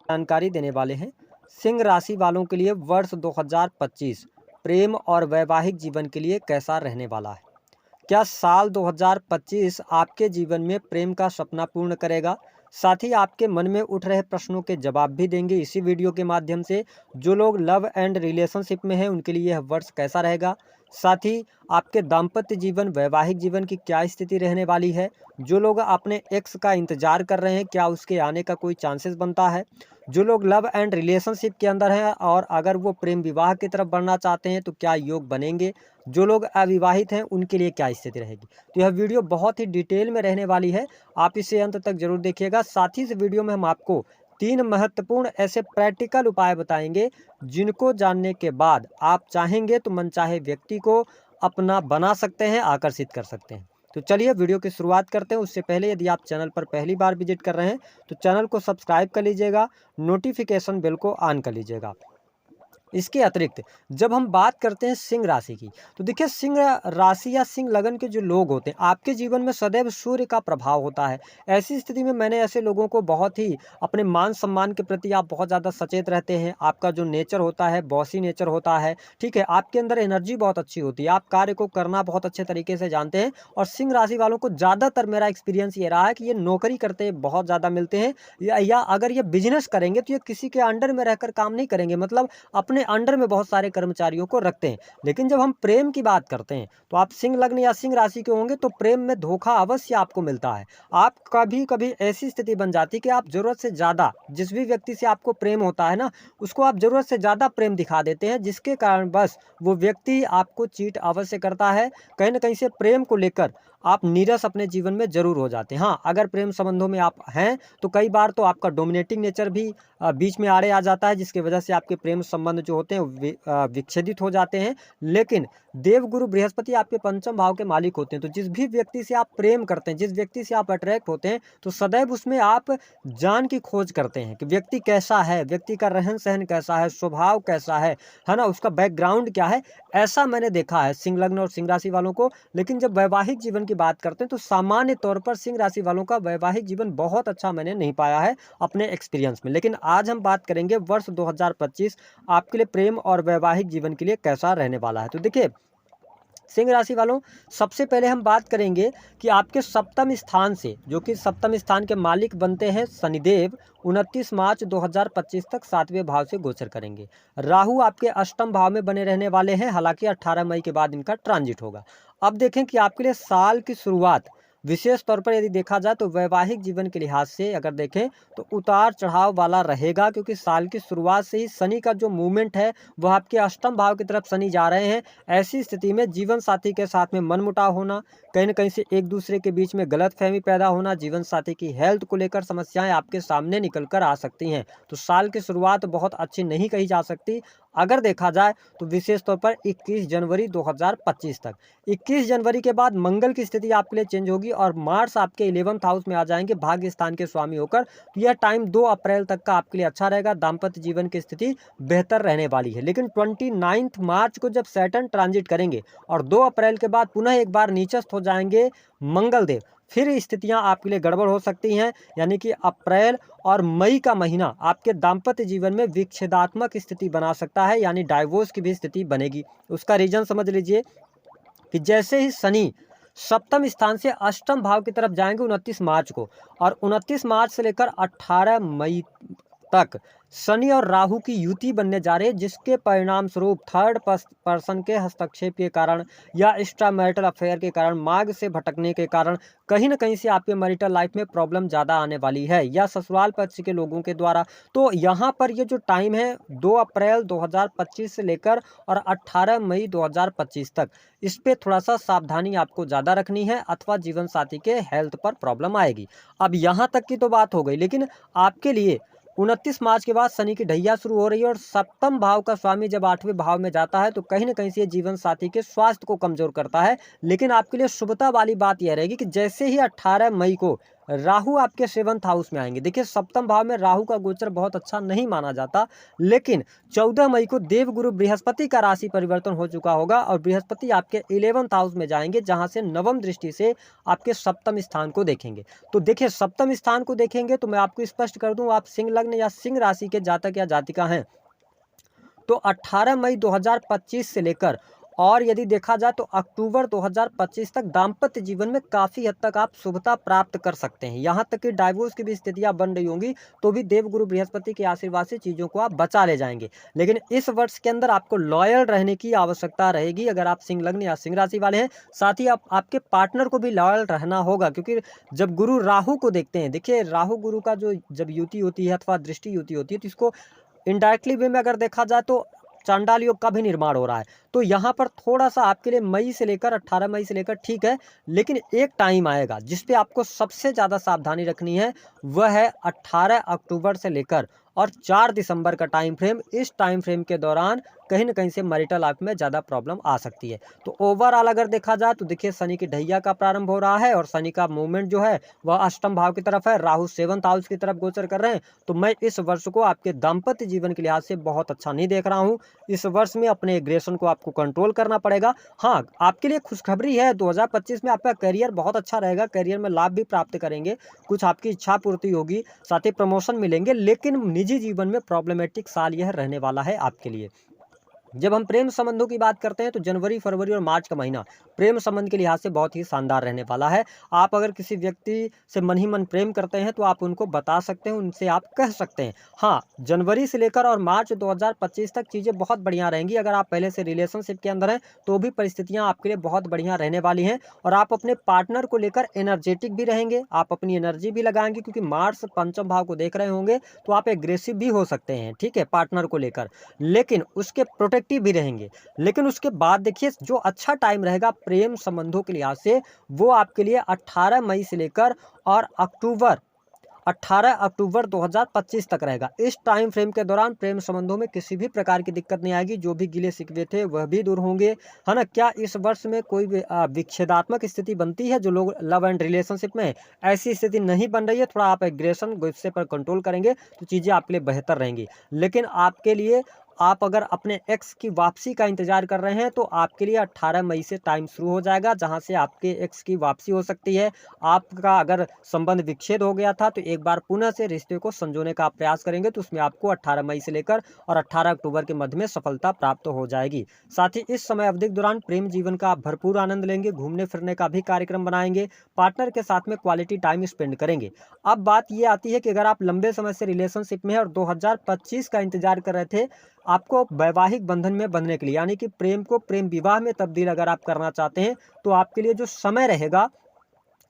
जानकारी देने वाले हैं। सिंह राशि वालों के लिए वर्ष 2025 प्रेम और वैवाहिक जीवन के लिए कैसा रहने वाला है? क्या साल 2025 आपके जीवन में प्रेम का सपना पूर्ण करेगा? साथ ही आपके मन में उठ रहे प्रश्नों के जवाब भी देंगे इसी वीडियो के माध्यम से। जो लोग लव एंड रिलेशनशिप में हैं उनके लिए यह वर्ष कैसा रहेगा? साथ ही आपके दाम्पत्य जीवन, वैवाहिक जीवन की क्या स्थिति रहने वाली है? जो लोग अपने एक्स का इंतजार कर रहे हैं, क्या उसके आने का कोई चांसेस बनता है? जो लोग लव एंड रिलेशनशिप के अंदर हैं और अगर वो प्रेम विवाह की तरफ बढ़ना चाहते हैं तो क्या योग बनेंगे? जो लोग अविवाहित हैं उनके लिए क्या स्थिति रहेगी? तो यह वीडियो बहुत ही डिटेल में रहने वाली है, आप इसे अंत तक जरूर देखिएगा। साथ ही इस वीडियो में हम आपको 3 महत्वपूर्ण ऐसे प्रैक्टिकल उपाय बताएंगे जिनको जानने के बाद आप चाहेंगे तो मनचाहे व्यक्ति को अपना बना सकते हैं, आकर्षित कर सकते हैं। तो चलिए वीडियो की शुरुआत करते हैं। उससे पहले यदि आप चैनल पर पहली बार विजिट कर रहे हैं तो चैनल को सब्सक्राइब कर लीजिएगा, नोटिफिकेशन बेल को ऑन कर लीजिएगा। इसके अतिरिक्त जब हम बात करते हैं सिंह राशि की, तो देखिए सिंह राशि या सिंह लगन के जो लोग होते हैं आपके जीवन में सदैव सूर्य का प्रभाव होता है। ऐसी स्थिति में मैंने ऐसे लोगों को बहुत ही अपने मान सम्मान के प्रति आप बहुत ज़्यादा सचेत रहते हैं। आपका जो नेचर होता है बॉसी नेचर होता है, ठीक है, आपके अंदर एनर्जी बहुत अच्छी होती है, आप कार्य को करना बहुत अच्छे तरीके से जानते हैं। और सिंह राशि वालों को ज़्यादातर मेरा एक्सपीरियंस ये रहा है कि ये नौकरी करते बहुत ज़्यादा मिलते हैं, या अगर ये बिजनेस करेंगे तो ये किसी के अंडर में रहकर काम नहीं करेंगे, मतलब अपने अंडर में बहुत सारे कर्मचारियों को रखते हैं। लेकिन जब हम प्रेम की बात करते हैं तो आप सिंह लग्न या सिंह राशि के होंगे तो प्रेम में धोखा अवश्य आपको मिलता है। आप कभी कभी ऐसी स्थिति बन जाती है कि आप जरूरत से ज्यादा, जिस भी व्यक्ति से आपको प्रेम होता है ना, उसको आप जरूरत से ज्यादा प्रेम दिखा देते हैं, जिसके कारण बस वो व्यक्ति आपको चीट अवश्य करता है। कहीं ना कहीं से प्रेम को लेकर आप नीरस अपने जीवन में जरूर हो जाते हैं। हाँ, अगर प्रेम संबंधों में आप हैं तो कई बार तो आपका डोमिनेटिंग नेचर भी बीच में आड़े आ जाता है, जिसकी वजह से आपके प्रेम संबंध जो होते हैं विच्छेदित हो जाते हैं। लेकिन देवगुरु बृहस्पति आपके पंचम भाव के मालिक होते हैं, तो जिस भी व्यक्ति से आप प्रेम करते हैं, जिस व्यक्ति से आप अट्रैक्ट होते हैं, तो सदैव उसमें आप जान की खोज करते हैं कि व्यक्ति कैसा है, व्यक्ति का रहन सहन कैसा है, स्वभाव कैसा है ना, उसका बैकग्राउंड क्या है। ऐसा मैंने देखा है सिंह लग्न और सिंह राशि वालों को। लेकिन जब वैवाहिक जीवन की बात करते हैं तो सामान्य तौर पर सिंह राशि वालों का वैवाहिक जीवन बहुत अच्छा मैंने नहीं पाया है अपने एक्सपीरियंस में। लेकिन आज हम बात करेंगे वर्ष 2025 आपके लिए प्रेम और वैवाहिक जीवन के लिए कैसा रहने वाला है। तो देखिए सिंह राशि वालों, सबसे पहले हम बात करेंगे कि आपके सप्तम स्थान से, जो कि सप्तम स्थान के मालिक बनते हैं शनिदेव, 29 मार्च 2025 तक 7वें भाव से गोचर करेंगे। राहु आपके अष्टम भाव में बने रहने वाले हैं, हालांकि 18 मई के बाद इनका ट्रांजिट होगा। अब देखें कि आपके लिए साल की शुरुआत विशेष तौर पर यदि देखा जाए तो वैवाहिक जीवन के लिहाज से अगर देखें तो उतार चढ़ाव वाला रहेगा, क्योंकि साल की शुरुआत से ही शनि का जो मूवमेंट है वह आपके अष्टम भाव की तरफ शनि जा रहे हैं। ऐसी स्थिति में जीवन साथी के साथ में मनमुटाव होना, कहीं न कहीं से एक दूसरे के बीच में गलतफहमी पैदा होना, जीवन साथी की हेल्थ को लेकर समस्याएं आपके सामने निकल कर आ सकती हैं। तो साल की शुरुआत बहुत अच्छी नहीं कही जा सकती। अगर देखा जाए तो विशेष तौर पर 21 जनवरी 2025 तक, 21 जनवरी के बाद मंगल की स्थिति आपके लिए चेंज होगी और मार्स आपके 11th हाउस में आ जाएंगे भाग्य स्थान के स्वामी होकर। तो यह टाइम 2 अप्रैल तक का आपके लिए अच्छा रहेगा, दाम्पत्य जीवन की स्थिति बेहतर रहने वाली है। लेकिन 29 मार्च को जब सैटर्न ट्रांजिट करेंगे और 2 अप्रैल के बाद पुनः एक बार नीचस्थ हो जाएंगे मंगल देव, फिर स्थितियां आपके लिए गड़बड़ हो सकती हैं। यानी कि अप्रैल और मई का महीना आपके दाम्पत्य जीवन में विच्छेदात्मक स्थिति बना सकता है, यानी डाइवोर्स की भी स्थिति बनेगी। उसका रीजन समझ लीजिए कि जैसे ही शनि सप्तम स्थान से अष्टम भाव की तरफ जाएंगे 29 मार्च को, और 29 मार्च से लेकर 18 मई तक शनि और राहु की युति बनने जा रही है, जिसके परिणाम स्वरूप थर्ड पर्सन के हस्तक्षेप के कारण या एक्स्ट्रा मैरिटल अफेयर के कारण, मार्ग से भटकने के कारण कहीं ना कहीं से आपके मैरिटल लाइफ में प्रॉब्लम ज़्यादा आने वाली है, या ससुराल पक्ष के लोगों के द्वारा। तो यहाँ पर ये जो टाइम है 2 अप्रैल 2025 से लेकर और 18 मई 2025 तक, इस पर थोड़ा सा सावधानी आपको ज़्यादा रखनी है, अथवा जीवन साथी के हेल्थ पर प्रॉब्लम आएगी। अब यहाँ तक की तो बात हो गई, लेकिन आपके लिए 29 मार्च के बाद शनि की ढैया शुरू हो रही है और सप्तम भाव का स्वामी जब 8वें भाव में जाता है तो कहीं ना कहीं से जीवन साथी के स्वास्थ्य को कमजोर करता है। लेकिन आपके लिए शुभता वाली बात यह रहेगी कि जैसे ही 18 मई को राहु आपके 7th हाउस में आएंगे। देखिए, सप्तम भाव में राहु का गोचर बहुत अच्छा नहीं माना जाता, लेकिन 14 मई को देवगुरु बृहस्पति का राशि परिवर्तन हो चुका होगा और बृहस्पति आपके 11th हाउस में जाएंगे, जहां से नवम दृष्टि से आपके सप्तम स्थान को देखेंगे। तो देखिए, सप्तम स्थान को देखेंगे तो मैं आपको स्पष्ट कर दूं, आप सिंह लग्न या सिंह राशि के जातक या जातिका हैं तो 18 मई 2025 से लेकर और यदि देखा जाए तो अक्टूबर 2025 तक दाम्पत्य जीवन में काफ़ी हद तक आप शुभता प्राप्त कर सकते हैं। यहाँ तक कि डाइवोर्स की भी स्थितियाँ बन रही होंगी तो भी देवगुरु बृहस्पति के आशीर्वाद से चीज़ों को आप बचा ले जाएंगे। लेकिन इस वर्ष के अंदर आपको लॉयल रहने की आवश्यकता रहेगी अगर आप सिंह लग्न या सिंह राशि वाले हैं। साथ ही आपके पार्टनर को भी लॉयल रहना होगा, क्योंकि जब गुरु राहु को देखते हैं, देखिए राहु गुरु का जो जब युति होती है अथवा दृष्टि युति होती है तो इसको इनडायरेक्टली वे में अगर देखा जाए तो चांडाल योग का भी निर्माण हो रहा है। तो यहाँ पर थोड़ा सा आपके लिए मई से लेकर 18 मई से लेकर ठीक है, लेकिन एक टाइम आएगा जिस पे आपको सबसे ज़्यादा सावधानी रखनी है, वह है 18 अक्टूबर से लेकर और 4 दिसंबर का टाइम फ्रेम। इस टाइम फ्रेम के दौरान कहीं ना कहीं से मैरिटल लाइफ में ज़्यादा प्रॉब्लम आ सकती है। तो ओवरऑल अगर देखा जाए तो देखिए, शनि की ढैया का प्रारंभ हो रहा है और शनि का मूवमेंट जो है वह अष्टम भाव की तरफ है, राहु 7th हाउस की तरफ गोचर कर रहे हैं। तो मैं इस वर्ष को आपके दाम्पत्य जीवन के लिहाज से बहुत अच्छा नहीं देख रहा हूँ। इस वर्ष में अपने एग्रेशन को आपको कंट्रोल करना पड़ेगा। हाँ, आपके लिए खुशखबरी है, 2025 में आपका करियर बहुत अच्छा रहेगा, करियर में लाभ भी प्राप्त करेंगे, कुछ आपकी इच्छा पूर्ति होगी, साथ ही प्रमोशन मिलेंगे। लेकिन निजी जीवन में प्रॉब्लमेटिक साल यह रहने वाला है आपके लिए। जब हम प्रेम संबंधों की बात करते हैं तो जनवरी, फरवरी और मार्च का महीना प्रेम संबंध के लिहाज से बहुत ही शानदार रहने वाला है। आप अगर किसी व्यक्ति से मन ही मन प्रेम करते हैं तो आप उनको बता सकते हैं, उनसे आप कह सकते हैं। हाँ, जनवरी से लेकर और मार्च 2025 तक चीज़ें बहुत बढ़िया रहेंगी। अगर आप पहले से रिलेशनशिप के अंदर हैं तो भी परिस्थितियाँ आपके लिए बहुत बढ़िया रहने वाली हैं और आप अपने पार्टनर को लेकर एनर्जेटिक भी रहेंगे, आप अपनी एनर्जी भी लगाएंगे, क्योंकि मार्स पंचम भाव को देख रहे होंगे तो आप एग्रेसिव भी हो सकते हैं, ठीक है, पार्टनर को लेकर, लेकिन उसके प्रोटेक्टिव भी रहेंगे। लेकिन उसके बाद देखिए, जो अच्छा टाइम रहेगा प्रेम संबंधों के लिहाज से वो आपके लिए 18 मई से लेकर और 18 अक्टूबर 2025 तक रहेगा। इस टाइम फ्रेम के दौरान प्रेम संबंधों में किसी भी प्रकार की दिक्कत नहीं आएगी, जो भी गिले शिकवे थे वह भी दूर होंगे, है ना। क्या इस वर्ष में कोई विच्छेदात्मक स्थिति बनती है जो लोग लव एंड रिलेशनशिप में, ऐसी स्थिति नहीं बन रही है। थोड़ा आप एग्रेशन गुस्से पर कंट्रोल करेंगे तो चीज़ें आपके लिए बेहतर रहेंगी। लेकिन आपके लिए, आप अगर अपने एक्स की वापसी का इंतजार कर रहे हैं तो आपके लिए 18 मई से टाइम शुरू हो जाएगा, जहां से आपके एक्स की वापसी हो सकती है। आपका अगर संबंध विच्छेद हो गया था तो एक बार पुनः से रिश्ते को संजोने का आप प्रयास करेंगे तो उसमें आपको 18 मई से लेकर और 18 अक्टूबर के मध्य में सफलता प्राप्त हो जाएगी। साथ ही इस समय अवधि के दौरान प्रेम जीवन का आप भरपूर आनंद लेंगे, घूमने फिरने का भी कार्यक्रम बनाएंगे, पार्टनर के साथ में क्वालिटी टाइम स्पेंड करेंगे। अब बात ये आती है कि अगर आप लंबे समय से रिलेशनशिप में हैं और 2025 का इंतजार कर रहे थे आपको वैवाहिक बंधन में बंधने के लिए, यानी कि प्रेम को प्रेम विवाह में तब्दील अगर आप करना चाहते हैं तो आपके लिए जो समय रहेगा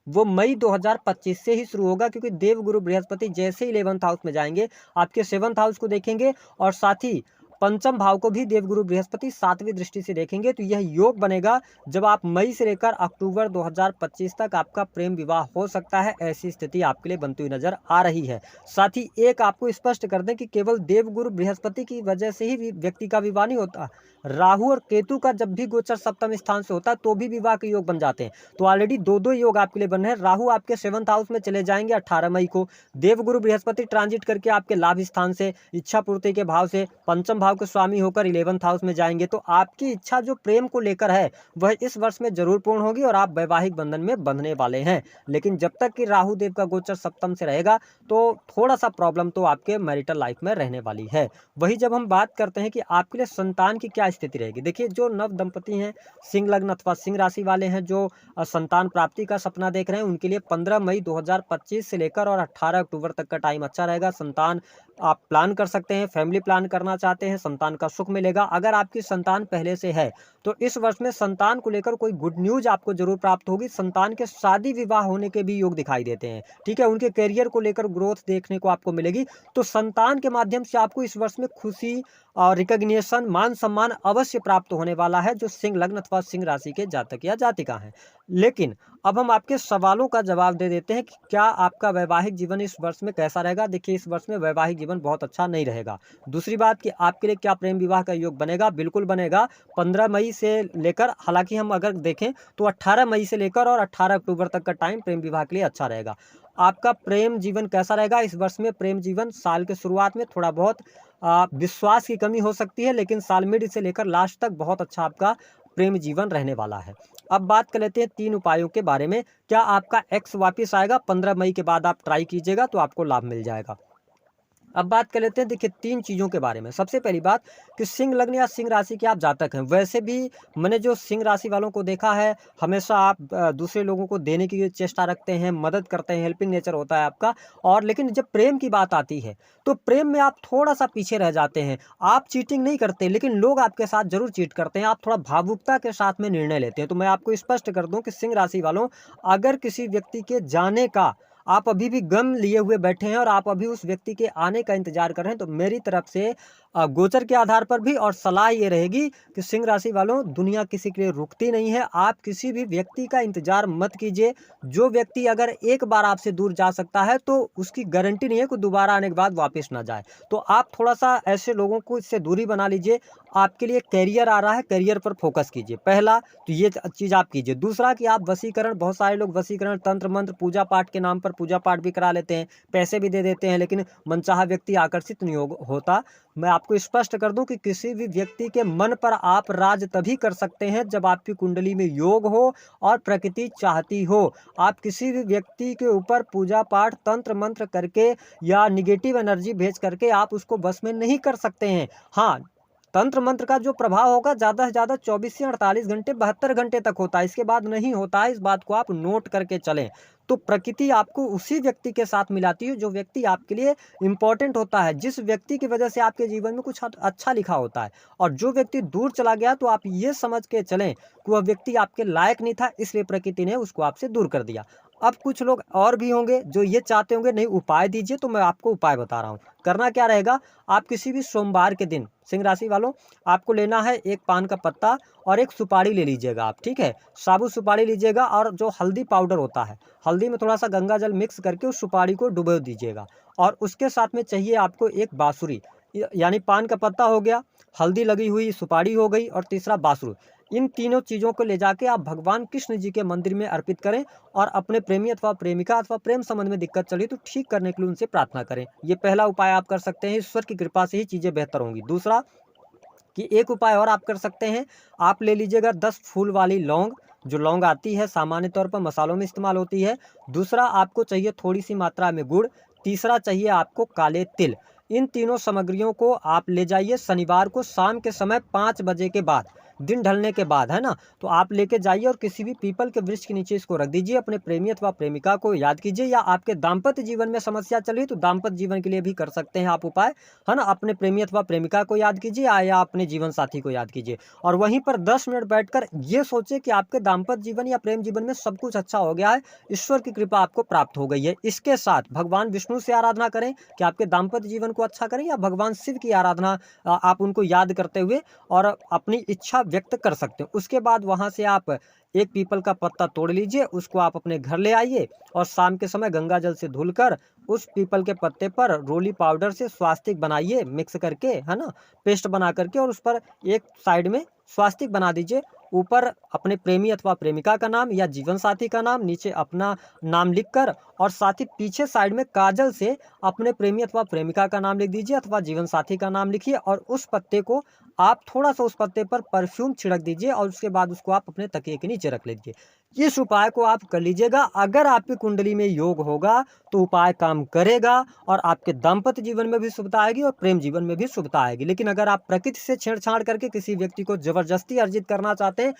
वो मई 2025 से ही शुरू होगा, क्योंकि देवगुरु बृहस्पति जैसे ही 11th हाउस में जाएंगे आपके 7th हाउस को देखेंगे और साथ ही पंचम भाव को भी देवगुरु बृहस्पति 7वीं दृष्टि से देखेंगे। तो यह योग बनेगा जब आप मई से लेकर अक्टूबर 2025 तक आपका प्रेम विवाह हो सकता है, ऐसी स्थिति आपके लिए बनती हुई नजर आ रही है। साथ ही एक आपको स्पष्ट कर दें कि केवल देवगुरु बृहस्पति की वजह से ही व्यक्ति का विवाह नहीं होता, राहु और केतु का जब भी गोचर सप्तम स्थान से होता है तो भी विवाह के योग बन जाते हैं। तो ऑलरेडी दो योग आपके लिए बन रहे हैं। राहु आपके 7th हाउस में चले जाएंगे 18 मई को, देवगुरु बृहस्पति ट्रांजिट करके आपके लाभ स्थान से, इच्छा पूर्ति के भाव से पंचम भाव के स्वामी होकर 11th हाउस में जाएंगे। तो आपकी इच्छा जो प्रेम को लेकर है वह इस वर्ष में जरूर पूर्ण होगी और आप वैवाहिक बंधन में बंधने वाले हैं। लेकिन जब तक कि राहु देव का गोचर सप्तम से रहेगा तो थोड़ा सा प्रॉब्लम तो आपके मैरिटल लाइफ में रहने वाली है। वही जब हम बात करते हैं कि आपके लिए संतान की क्या स्थिति रहेगी, देखिए जो नव दंपति हैं, सिंह लग्न अथवा सिंह राशि वाले हैं, जो संतान प्राप्ति का सपना देख रहे हैं, उनके लिए 15 मई 2025 से लेकर और 18 अक्टूबर तक का टाइम अच्छा रहेगा। संतान आप प्लान कर सकते हैं, फैमिली प्लान करना चाहते हैं, संतान का सुख मिलेगा। अगर आपकी संतान पहले से है तो इस वर्ष में संतान को लेकर कोई गुड न्यूज आपको जरूर प्राप्त होगी। संतान के शादी विवाह होने के भी योग दिखाई देते हैं, ठीक है, उनके करियर को लेकर ग्रोथ देखने को आपको मिलेगी। तो संतान के माध्यम से आपको इस वर्ष में खुशी और रिकॉग्निशन, मान सम्मान अवश्य प्राप्त होने वाला है, जो सिंह लग्न अथवा सिंह राशि के जातक या जातिका हैं। लेकिन अब हम आपके सवालों का जवाब दे देते हैं कि क्या आपका वैवाहिक जीवन इस वर्ष में कैसा रहेगा। देखिए इस वर्ष में वैवाहिक जीवन बहुत अच्छा नहीं रहेगा। दूसरी बात कि आपके लिए क्या प्रेम विवाह का योग बनेगा, बिल्कुल बनेगा। 15 मई से लेकर, हालांकि हम अगर देखें तो 18 मई से लेकर और 18 अक्टूबर तक का टाइम प्रेम विवाह के लिए अच्छा रहेगा। आपका प्रेम जीवन कैसा रहेगा? इस वर्ष में प्रेम जीवन साल के शुरुआत में थोड़ा बहुत विश्वास की कमी हो सकती है, लेकिन साल मिड से लेकर लास्ट तक बहुत अच्छा आपका प्रेम जीवन रहने वाला है। अब बात कर लेते हैं 3 उपायों के बारे में। क्या आपका एक्स वापिस आएगा? 15 मई के बाद आप ट्राई कीजिएगा तो आपको लाभ मिल जाएगा। अब बात कर लेते हैं देखिए 3 चीज़ों के बारे में। सबसे पहली बात कि सिंह लग्न या सिंह राशि के आप जातक हैं। वैसे भी मैंने जो सिंह राशि वालों को देखा है, हमेशा आप दूसरे लोगों को देने की चेष्टा रखते हैं, मदद करते हैं, हेल्पिंग नेचर होता है आपका। और लेकिन जब प्रेम की बात आती है, तो प्रेम में आप थोड़ा-सा पीछे रह जाते हैं। आप चीटिंग नहीं करते, लेकिन लोग आपके साथ ज़रूर चीट करते हैं। आप थोड़ा भावुकता के साथ में निर्णय लेते हैं। तो मैं आपको स्पष्ट कर दूँ कि सिंह राशि वालों, अगर किसी व्यक्ति के जाने का आप अभी भी गम लिए हुए बैठे हैं और आप अभी उस व्यक्ति के आने का इंतजार कर रहे हैं, तो मेरी तरफ से गोचर के आधार पर भी और सलाह ये रहेगी कि सिंह राशि वालों, दुनिया किसी के लिए रुकती नहीं है। आप किसी भी व्यक्ति का इंतजार मत कीजिए। जो व्यक्ति अगर एक बार आपसे दूर जा सकता है, तो उसकी गारंटी नहीं है कि दोबारा आने के बाद वापस ना जाए। तो आप थोड़ा-सा ऐसे लोगों को इससे दूरी बना लीजिए। आपके लिए करियर आ रहा है, करियर पर फोकस कीजिए। पहला तो ये चीज़ आप कीजिए। दूसरा कि आप वशीकरण, बहुत सारे लोग वशीकरण, तंत्र मंत्र, पूजा पाठ के नाम पर पूजा पाठ भी करा लेते हैं, पैसे भी दे देते हैं, लेकिन मनचाहा व्यक्ति आकर्षित नहीं होता। मैं आपको स्पष्ट कर दूं कि किसी भी व्यक्ति के मन पर आप राज तभी कर सकते हैं जब आपकी कुंडली में योग हो और प्रकृति चाहती हो। आप किसी भी व्यक्ति के ऊपर पूजा पाठ, तंत्र मंत्र करके या निगेटिव एनर्जी भेज करके आप उसको बस में नहीं कर सकते हैं। हाँ, तंत्र मंत्र का जो प्रभाव होगा ज़्यादा से ज़्यादा 24 से 48 घंटे, 72 घंटे तक होता है। इसके बाद नहीं होता है। इस बात को आप नोट करके चलें। तो प्रकृति आपको उसी व्यक्ति के साथ मिलाती है जो व्यक्ति आपके लिए इम्पोर्टेंट होता है, जिस व्यक्ति की वजह से आपके जीवन में कुछ अच्छा लिखा होता है। और जो व्यक्ति दूर चला गया, तो आप ये समझ के चलें कि वह व्यक्ति आपके लायक नहीं था, इसलिए प्रकृति ने उसको आपसे दूर कर दिया। अब कुछ लोग और भी होंगे जो ये चाहते होंगे नहीं उपाय दीजिए, तो मैं आपको उपाय बता रहा हूँ। करना क्या रहेगा, आप किसी भी सोमवार के दिन सिंह राशि वालों, आपको लेना है एक पान का पत्ता और एक सुपारी ले लीजिएगा आप, ठीक है? साबुत सुपारी लीजिएगा और जो हल्दी पाउडर होता है, हल्दी में थोड़ा सा गंगा जल मिक्स करके उस सुपारी को डुबो दीजिएगा। और उसके साथ में चाहिए आपको एक बाँसुरी, यानी पान का पत्ता हो गया, हल्दी लगी हुई सुपारी हो गई और तीसरा बाँसुरी। इन तीनों चीज़ों को ले जाके आप भगवान कृष्ण जी के मंदिर में अर्पित करें और अपने प्रेमी अथवा प्रेमिका अथवा प्रेम संबंध में दिक्कत चली तो ठीक करने के लिए उनसे प्रार्थना करें। ये पहला उपाय आप कर सकते हैं। ईश्वर की कृपा से ही चीज़ें बेहतर होंगी। दूसरा कि एक उपाय और आप कर सकते हैं। आप ले लीजिएगा 10 फूल वाली लौंग, जो लौंग आती है सामान्य तौर पर मसालों में इस्तेमाल होती है। दूसरा आपको चाहिए थोड़ी सी मात्रा में गुड़। तीसरा चाहिए आपको काले तिल। इन तीनों सामग्रियों को आप ले जाइए शनिवार को शाम के समय 5 बजे के बाद, दिन ढलने के बाद, है ना? तो आप लेके जाइए और किसी भी पीपल के वृक्ष के नीचे इसको रख दीजिए। अपने प्रेमी अथवा प्रेमिका को याद कीजिए, या आपके दाम्पत्य जीवन में समस्या चल रही तो दाम्पत्य जीवन के लिए भी कर सकते हैं आप उपाय, है ना? अपने प्रेमी अथवा प्रेमिका को याद कीजिए या अपने जीवन साथी को याद कीजिए और वहीं पर 10 मिनट बैठकर ये सोचिए कि आपके दाम्पत्य जीवन या प्रेम जीवन में सब कुछ अच्छा हो गया है, ईश्वर की कृपा आपको प्राप्त हो गई है। इसके साथ भगवान विष्णु से आराधना करें कि आपके दाम्पत्य जीवन को अच्छा करें, या भगवान शिव की आराधना आप उनको याद करते हुए और अपनी इच्छा व्यक्त कर सकते हैं। उसके बाद वहाँ से आप एक पीपल का पत्ता तोड़ लीजिए, उसको आप अपने घर ले आइए और शाम के समय गंगा जल से धुलकर उस पीपल के पत्ते पर रोली पाउडर से स्वास्तिक बनाइए मिक्स करके, है ना? पेस्ट बना करके, और उस पर एक साइड में स्वास्तिक बना दीजिए। ऊपर अपने प्रेमी अथवा प्रेमिका का नाम या जीवन साथी का नाम, नीचे अपना नाम लिखकर, और साथ ही पीछे साइड में काजल से अपने प्रेमी अथवा प्रेमिका का नाम लिख दीजिए अथवा जीवन साथी का नाम लिखिए, और उस पत्ते को आप थोड़ा सा उस पत्ते पर परफ्यूम छिड़क दीजिए और उसके बाद उसको आप अपने तकिए के नीचे रख लीजिए। इस उपाय को आप कर लीजिएगा। अगर आपकी कुंडली में योग होगा तो उपाय काम करेगा और आपके दाम्पत्य जीवन में भी शुभता आएगी और प्रेम जीवन में भी शुभता आएगी। लेकिन अगर आप प्रकृति से छेड़छाड़ करके किसी व्यक्ति को जबरदस्ती अर्जित करना चाहते हैं